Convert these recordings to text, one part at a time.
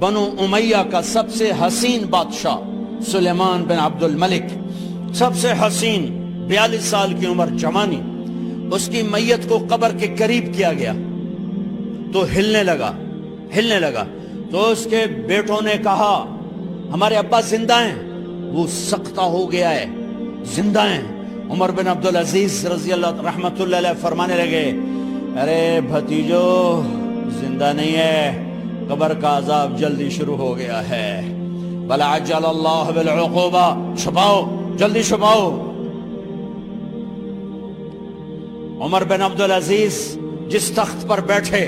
بنو امیہ کا سب سے حسین بادشاہ سلیمان بن عبد الملک، سب سے حسین، 42 سال کی عمر، جوانی، اس کی میت کو قبر کے قریب کیا گیا تو ہلنے لگا تو اس کے بیٹوں نے کہا ہمارے ابا زندہ ہیں، وہ سختہ ہو گیا ہے، زندہ ہیں۔ عمر بن عبدالعزیز رضی اللہ رحمت اللہ علیہ فرمانے لگے ارے بھتیجو زندہ نہیں ہے، قبر کا عذاب جلدی شروع ہو گیا ہے، بل عجل اللہ بالعقوبہ، چھپاؤ، جلدی چھپاؤ۔ عمر بن عبدالعزیز جس تخت پر بیٹھے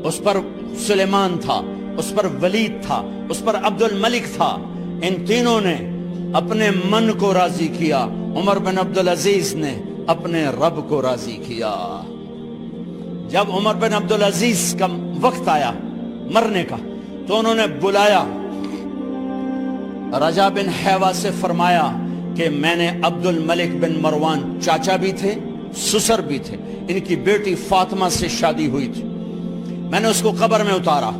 اس پر سلیمان تھا، اس پر ولید تھا، اس پر عبد الملک تھا، ان تینوں نے اپنے من کو راضی کیا، عمر بن عبدالعزیز نے اپنے رب کو راضی کیا۔ جب عمر بن عبدالعزیز کا وقت آیا مرنے کا تو انہوں نے بلایا رجا بن حیوہ سے، فرمایا کہ میں نے عبد الملک بن مروان چاچا بھی تھے، سسر بھی تھے، ان کی بیٹی فاطمہ سے شادی ہوئی تھی، میں نے اس کو قبر میں اتارا،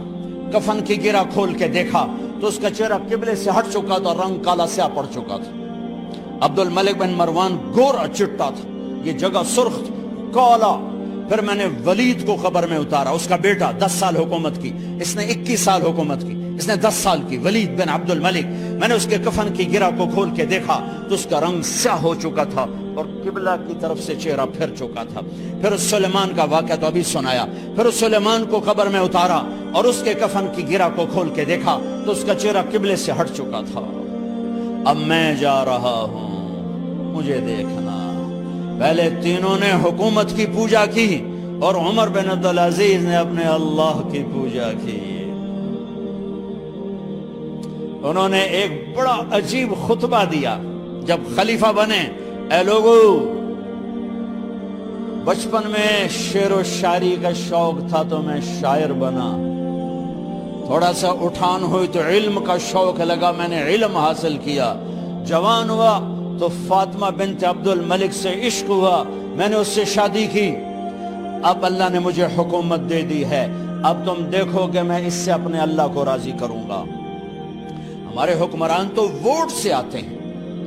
کفن کی گرہ کھول کے دیکھا تو اس کا چہرہ قبلے سے ہٹ چکا تھا، رنگ کالا سیاہ پڑ چکا تھا۔ عبد الملک بن مروان گورا چٹا تھا، یہ جگہ سرخ تھی، کالا۔ پھر میں نے ولید کو قبر میں اتارا، اس کا بیٹا 10 سال حکومت کی، اس نے 21 سال حکومت کی، اس نے 10 سال کی، ولید بن عبد الملک۔ میں نے اس کے کفن کی گرہ کو کھول کے دیکھا تو اس کا رنگ سیاہ ہو چکا تھا اور قبلہ کی طرف سے چہرہ پھر چکا تھا۔ پھر سلیمان کا واقعہ تو ابھی سنایا، پھر سلیمان کو قبر میں اتارا اور اس کے کفن کی گرہ کو کھول کے دیکھا تو اس کا چہرہ قبلے سے ہٹ چکا تھا۔ اب میں جا رہا ہوں، مجھے دیکھنا۔ پہلے تینوں نے حکومت کی پوجا کی اور عمر بن عبدالعزیز نے اپنے اللہ کی پوجا کی۔ انہوں نے ایک بڑا عجیب خطبہ دیا جب خلیفہ بنے، اے لوگو، بچپن میں شعر و شاعری کا شوق تھا تو میں شاعر بنا، تھوڑا سا اٹھان ہوئی تو علم کا شوق لگا، میں نے علم حاصل کیا، جوان ہوا تو فاطمہ بنت عبد الملک سے عشق ہوا، میں نے اس سے شادی کی، اب اللہ نے مجھے حکومت دے دی ہے، اب تم دیکھو کہ میں اس سے اپنے اللہ کو راضی کروں گا۔ ہمارے حکمران تو ووٹ سے آتے ہیں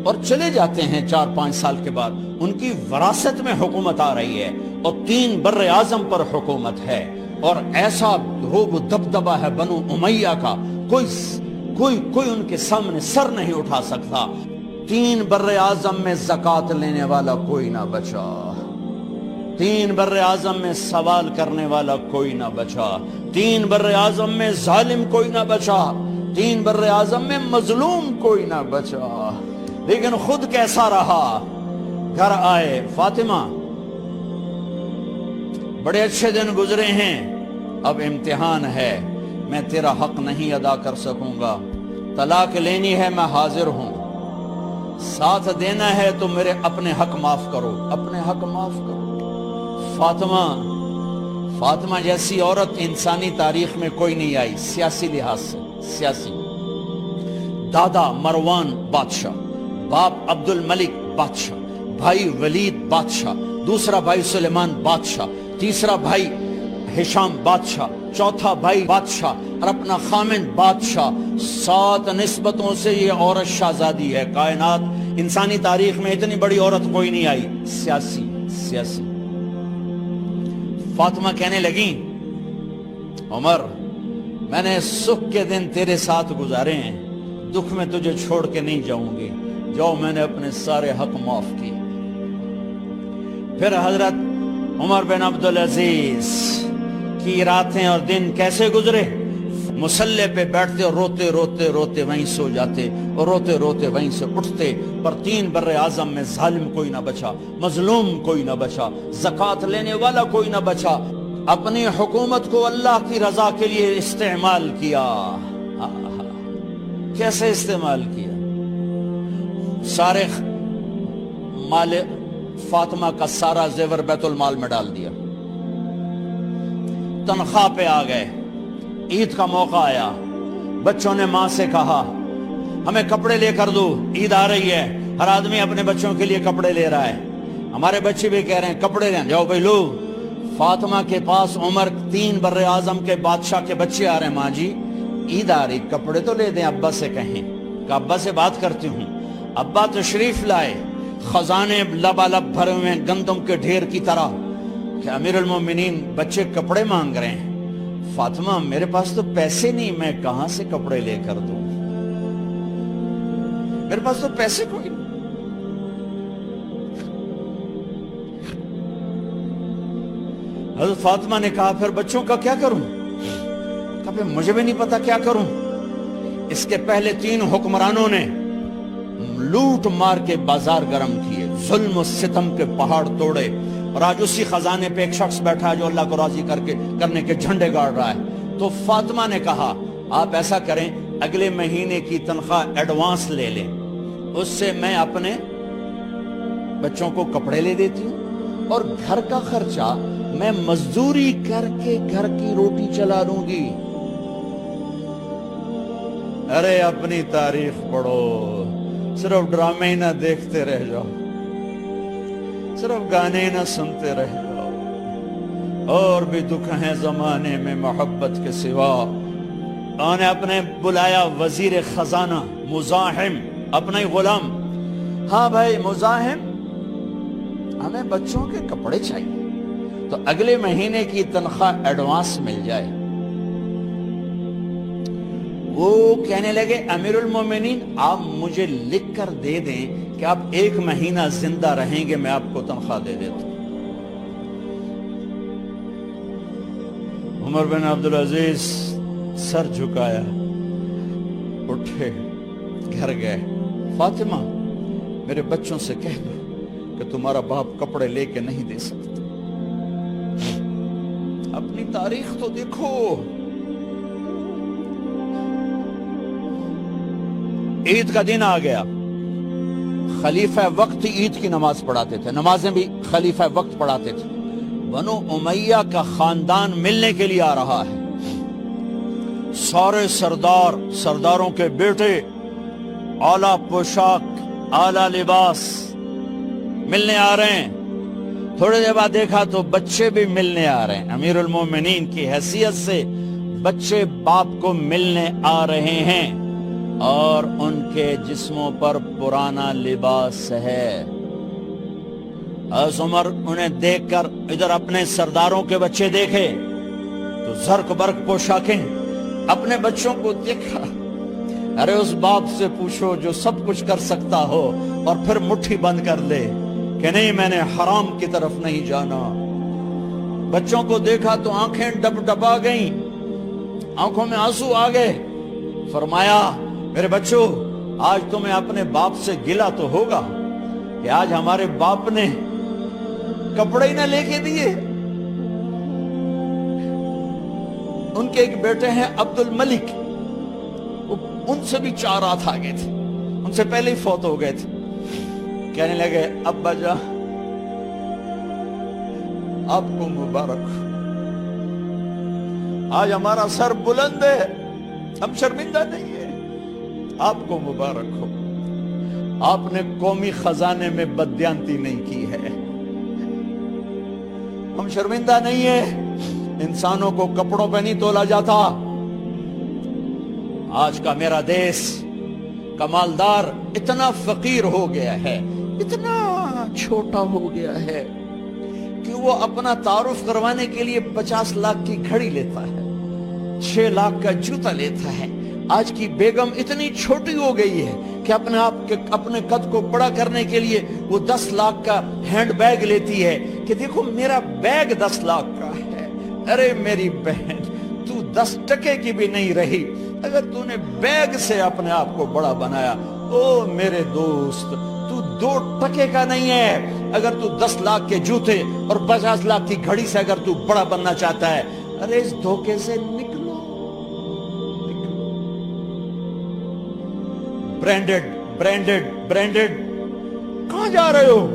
اور چلے جاتے ہیں 4-5 سال کے بعد، ان کی وراثت میں حکومت آ رہی ہے اور 3 بر اعظم پر حکومت ہے، اور ایسا روب دبدبہ ہے بنو امیہ کا، کوئی ان کے سامنے سر نہیں اٹھا سکتا۔ 3 بر اعظم میں زکوٰۃ لینے والا کوئی نہ بچا، 3 بر اعظم میں سوال کرنے والا کوئی نہ بچا، 3 بر اعظم میں ظالم کوئی نہ بچا، 3 بر اعظم میں مظلوم کوئی نہ بچا۔ لیکن خود کیسا رہا؟ گھر آئے، فاطمہ بڑے اچھے دن گزرے ہیں، اب امتحان ہے، میں تیرا حق نہیں ادا کر سکوں گا، طلاق لینی ہے میں حاضر ہوں، ساتھ دینا ہے تو میرے اپنے حق معاف کرو، اپنے حق معاف کرو۔ فاطمہ جیسی عورت انسانی تاریخ میں کوئی نہیں آئی، سیاسی لحاظ سے، سیاسی، دادا مروان بادشاہ، باپ عبد الملک بادشاہ، بھائی ولید بادشاہ، دوسرا بھائی سلیمان بادشاہ، تیسرا بھائی ہشام بادشاہ، چوتھا بھائی بادشاہ اور اپنا خامن بادشاہ، 7 نسبتوں سے یہ عورت شہزادی ہے۔ کائنات انسانی تاریخ میں اتنی بڑی عورت کوئی نہیں آئی، سیاسی۔ فاطمہ کہنے لگیں عمر، میں نے سکھ کے دن تیرے ساتھ گزارے ہیں، دکھ میں تجھے چھوڑ کے نہیں جاؤں گی، جاؤ، میں نے اپنے سارے حق معاف کیے۔ پھر حضرت عمر بن عبدالعزیز کی راتیں اور دن کیسے گزرے؟ مسلح پہ بیٹھتے اور روتے وہیں سو جاتے اور روتے وہیں سے اٹھتے، پر 3 بر اعظم میں ظالم کوئی نہ بچا، مظلوم کوئی نہ بچا، زکوٰۃ لینے والا کوئی نہ بچا، اپنی حکومت کو اللہ کی رضا کے لیے استعمال کیا۔ کیسے استعمال کیا؟ سارے مال فاطمہ کا سارا زیور بیت المال میں ڈال دیا، تنخواہ پہ آ گئے، عید کا موقع آیا، بچوں نے ماں سے کہا ہمیں کپڑے لے کر دو، عید آ رہی ہے، ہر آدمی اپنے بچوں کے لیے کپڑے لے رہا ہے، ہمارے بچے بھی کہہ رہے ہیں کپڑے لیں، جاؤ بھائی لو۔ فاطمہ کے پاس عمر 3 بر اعظم کے بادشاہ کے بچے آ رہے ہیں، ماں جی عید آ رہی, کپڑے تو لے دیں, ابا سے کہیں کہ ابا سے بات کرتی ہوں. ابا تشریف لائے, خزانے لبالب بھرے ہوئے گندم کے ڈھیر کی طرح, کہ امیر المومنین بچے کپڑے مانگ رہے ہیں. فاطمہ میرے پاس تو پیسے نہیں, میں کہاں سے کپڑے لے کر دوں, میرے پاس تو پیسے کوئی نہیں. حضرت فاطمہ نے کہا پھر بچوں کا کیا کروں؟ کہا پھر مجھے بھی نہیں پتا کیا کروں. اس کے پہلے 3 حکمرانوں نے لوٹ مار کے بازار گرم کیے, ظلم و ستم کے پہاڑ توڑے, اور آج اسی خزانے پہ ایک شخص بیٹھا ہے جو اللہ کو راضی کرنے کے جھنڈے گاڑ رہا ہے. تو فاطمہ نے کہا آپ ایسا کریں, اگلے مہینے کی تنخواہ ایڈوانس لے لیں, اس سے میں اپنے بچوں کو کپڑے لے دیتی ہوں, اور گھر کا خرچہ میں مزدوری کر کے گھر کی روٹی چلا لوں گی. ارے اپنی تاریخ پڑھو, صرف ڈرامے ہی نہ دیکھتے رہ جاؤ, صرف گانے نہ سنتے رہ جاؤ. اور بھی دکھ ہیں زمانے میں محبت کے سوا. انہوں نے اپنے بلایا وزیر خزانہ مزاحم, اپنا ہی غلام. ہاں بھائی مزاحم, ہمیں بچوں کے کپڑے چاہیے, تو اگلے مہینے کی تنخواہ ایڈوانس مل جائے. وہ کہنے لگے امیر المومنین آپ مجھے لکھ کر دے دیں کہ آپ 1 مہینہ زندہ رہیں گے, میں آپ کو تنخواہ دے دیتا ہوں. عمر بن عبدالعزیز سر جھکایا, اٹھے, گھر گئے. فاطمہ میرے بچوں سے کہہ دو کہ تمہارا باپ کپڑے لے کے نہیں دے سکتا. اپنی تاریخ تو دیکھو. عید کا دن آ گیا, خلیفہ وقت عید کی نماز پڑھاتے تھے, نمازیں بھی خلیفہ وقت پڑھاتے تھے. بنو امیہ کا خاندان ملنے کے لیے آ رہا ہے. سارے سرداروں کے بیٹے اعلیٰ پوشاک, اعلیٰ لباس ملنے آ رہے ہیں. تھوڑے دیر بعد دیکھا تو بچے بھی ملنے آ رہے ہیں. امیر المومنین کی حیثیت سے بچے باپ کو ملنے آ رہے ہیں, اور ان کے جسموں پر پرانا لباس ہے. حضرت عمر انہیں دیکھ کر ادھر اپنے سرداروں کے بچے دیکھے تو زرق برق پوشاکیں, اپنے بچوں کو دیکھا. ارے اس باپ سے پوچھو جو سب کچھ کر سکتا ہو اور پھر مٹھی بند کر لے کہ نہیں میں نے حرام کی طرف نہیں جانا. بچوں کو دیکھا تو آنکھیں ڈب ڈبا گئیں, آنکھوں میں آنسو آ گئے. فرمایا میرے بچوں آج تمہیں اپنے باپ سے گلہ تو ہوگا کہ آج ہمارے باپ نے کپڑے ہی نہ لے کے دیے. ان کے ایک بیٹے ہیں عبد الملک, ان سے بھی 4 رات آگے تھے, ان سے پہلے ہی فوت ہو گئے تھے. کہنے لگے ابا جان آپ کو مبارک, آج ہمارا سر بلند ہے, ہم شرمندہ نہیں ہیں, آپ کو مبارک ہو. آپ نے قومی خزانے میں بددیانتی نہیں کی ہے, ہم شرمندہ نہیں ہیں. انسانوں کو کپڑوں پہ نہیں تولا جاتا. آج کا میرا دیس کا مالدار اتنا فقیر ہو گیا ہے, اتنا چھوٹا ہو گیا ہے کہ وہ اپنا تعارف کروانے کے لیے 50 لاکھ کی گھڑی لیتا ہے, 6 لاکھ کا جوتا لیتا ہے. آج کی بیگم اتنی چھوٹی ہو گئی ہے کہ اپنے قد کو بڑا کرنے کے لیے وہ 10 لاکھ کا ہینڈ بیگ لیتی ہے کہ دیکھو میرا بیگ 10 لاکھ کا ہے. ارے میری بہن تو 10 ٹکے کی بھی نہیں رہی اگر تو نے بیگ سے اپنے آپ کو بڑا بنایا. او میرے دوست تو 2 ٹکے کا نہیں ہے اگر تو 10 لاکھ کے جوتے اور 50 لاکھ کی گھڑی سے اگر تو بڑا بننا چاہتا ہے. ارے اس دھوکے سے نکلو. برینڈڈ کہاں جا رہے ہو؟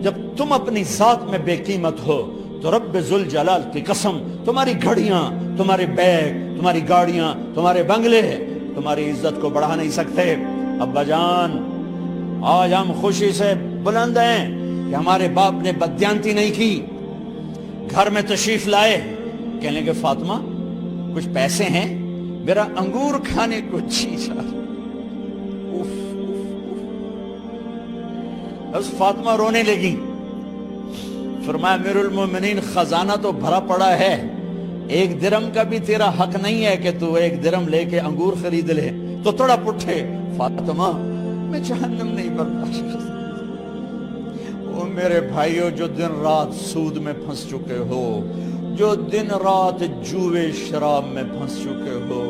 جب تم اپنی ذات میں بے قیمت ہو تو رب ذوالجلال کی قسم تمہاری گھڑیاں, تمہارے بیگ, تمہاری گاڑیاں, تمہارے بنگلے تمہاری عزت کو بڑھا نہیں سکتے. ابا جان آج ہم خوشی سے بلند ہیں کہ ہمارے باپ نے بددیانتی نہیں کی. گھر میں تشریف لائے, کہنے لگے فاطمہ کچھ پیسے ہیں؟ میرا انگور کھانے کو جی چاہ بس فاطمہ رونے لگی. فرمایا امیر المومنین خزانہ تو بھرا پڑا ہے, 1 درم کا بھی تیرا حق نہیں ہے کہ تو 1 درم لے کے انگور خرید لے. تو تھوڑا پٹھے, فاطمہ میں جہنم نہیں برداشت کر سکتا. وہ میرے بھائیوں جو دن رات سود میں پھنس چکے ہو, جو دن رات جوے شراب میں پھنس چکے ہو,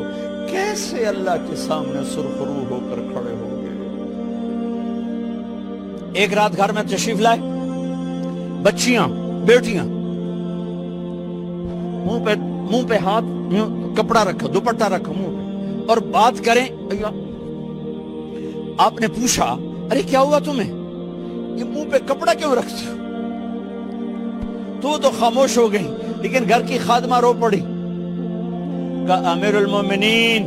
کیسے اللہ کے سامنے سرخرو ہو کر کھڑے ہو گئے؟ ایک رات گھر میں تشریف لائے, بچیاں بیٹیاں, منہ پہ ہاتھ, کپڑا رکھا, دوپٹہ رکھا منہ پہ, اور بات کریں. آپ نے پوچھا ارے کیا ہوا تمہیں, یہ منہ پہ کپڑا کیوں رکھتے ہو؟ تو خاموش ہو گئی, لیکن گھر کی خادمہ رو پڑی. کہا امیر المومنین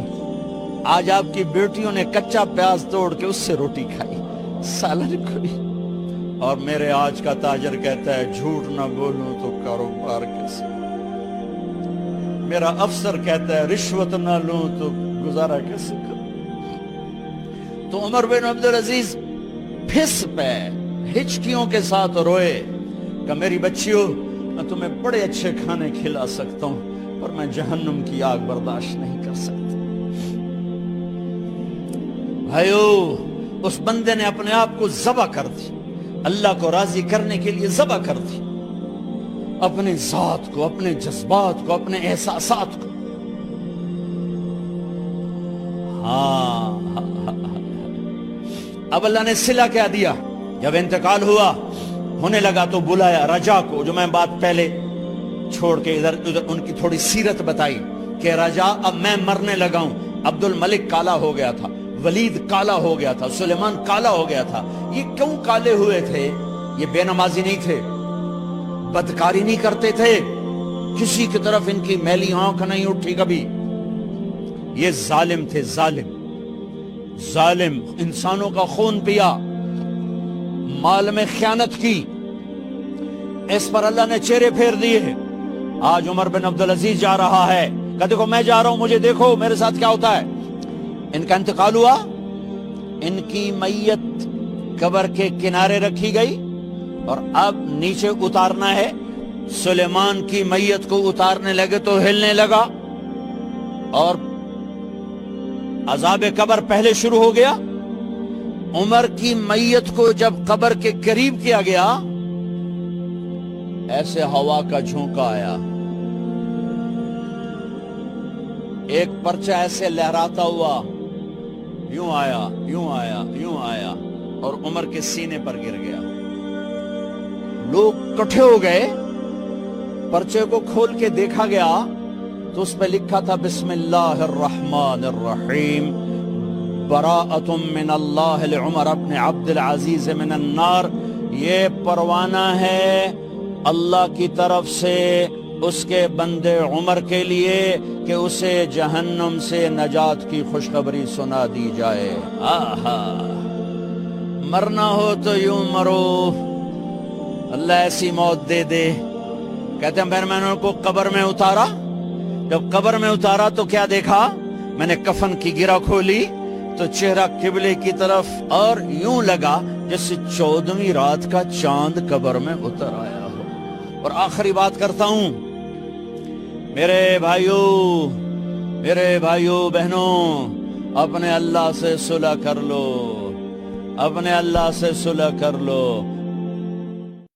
آج آپ کی بیٹیوں نے کچا پیاز توڑ کے اس سے روٹی کھائی, سالن کھائی. اور میرے آج کا تاجر کہتا ہے جھوٹ نہ بولوں تو کاروبار کیسے, میرا افسر کہتا ہے رشوت نہ لوں تو گزارا کیسے کروں. تو عمر بن عبدالعزیز پھس پہ ہچکیوں کے ساتھ روئے کہ میری بچیوں میں تمہیں بڑے اچھے کھانے کھلا سکتا ہوں پر میں جہنم کی آگ برداشت نہیں کر سکتا. بھائیو, اس بندے نے اپنے آپ کو ذبح کر دی, اللہ کو راضی کرنے کے لیے ذبح کر دی, اپنے ذات کو, اپنے جذبات کو, اپنے احساسات کو. اب اللہ نے صلہ کیا دیا, جب انتقال ہوا ہونے لگا تو بلایا رجا کو, جو میں بات پہلے چھوڑ کے ادھر ان کی تھوڑی سیرت بتائی کہ رجا اب میں مرنے لگا ہوں. عبد الملک کالا ہو گیا تھا, ولید کالا ہو گیا تھا, سلیمان کالا ہو گیا تھا. یہ کیوں کالے ہوئے تھے؟ یہ بے نمازی نہیں تھے, بدکاری نہیں کرتے تھے, کسی کی طرف ان کی میلی آنکھ نہیں اٹھی کبھی. یہ ظالم تھے, ظالم انسانوں کا خون پیا, مال میں خیانت کی. اس پر اللہ نے چہرے پھیر دیے. آج عمر بن عبدالعزیز جا رہا ہے, کہ دیکھو میں جا رہا ہوں, مجھے دیکھو میرے ساتھ کیا ہوتا ہے. ان کا انتقال ہوا, ان کی میت قبر کے کنارے رکھی گئی, اور اب نیچے اتارنا ہے. سلیمان کی میت کو اتارنے لگے تو ہلنے لگا, اور عذاب قبر پہلے شروع ہو گیا. عمر کی میت کو جب قبر کے قریب کیا گیا, ایسے ہوا کا جھونکا آیا, ایک پرچہ ایسے لہراتا ہوا یوں آیا, یوں آیا, یوں آیا, اور عمر کے سینے پر گر گیا. لوگ کٹھے ہو گئے, پرچے کو کھول کے دیکھا گیا تو اس پہ لکھا تھا بسم اللہ الرحمن الرحیم, براءۃ من اللہ لعمر بن عبد العزیز من النار. یہ پروانہ ہے اللہ کی طرف سے اس کے بندے عمر کے لیے کہ اسے جہنم سے نجات کی خوشخبری سنا دی جائے. آہا, مرنا ہو تو یوں مرو, اللہ ایسی موت دے دے. کہتے ہیں میں نے ان کو قبر میں اتارا, جب قبر میں اتارا تو کیا دیکھا, میں نے کفن کی گرہ کھولی تو چہرہ قبلے کی طرف, اور یوں لگا جیسے 14ویں رات کا چاند قبر میں اتر آیا ہو. اور آخری بات کرتا ہوں, میرے بھائیوں بہنوں, اپنے اللہ سے صلح کر لو, اپنے اللہ سے صلح کر لو.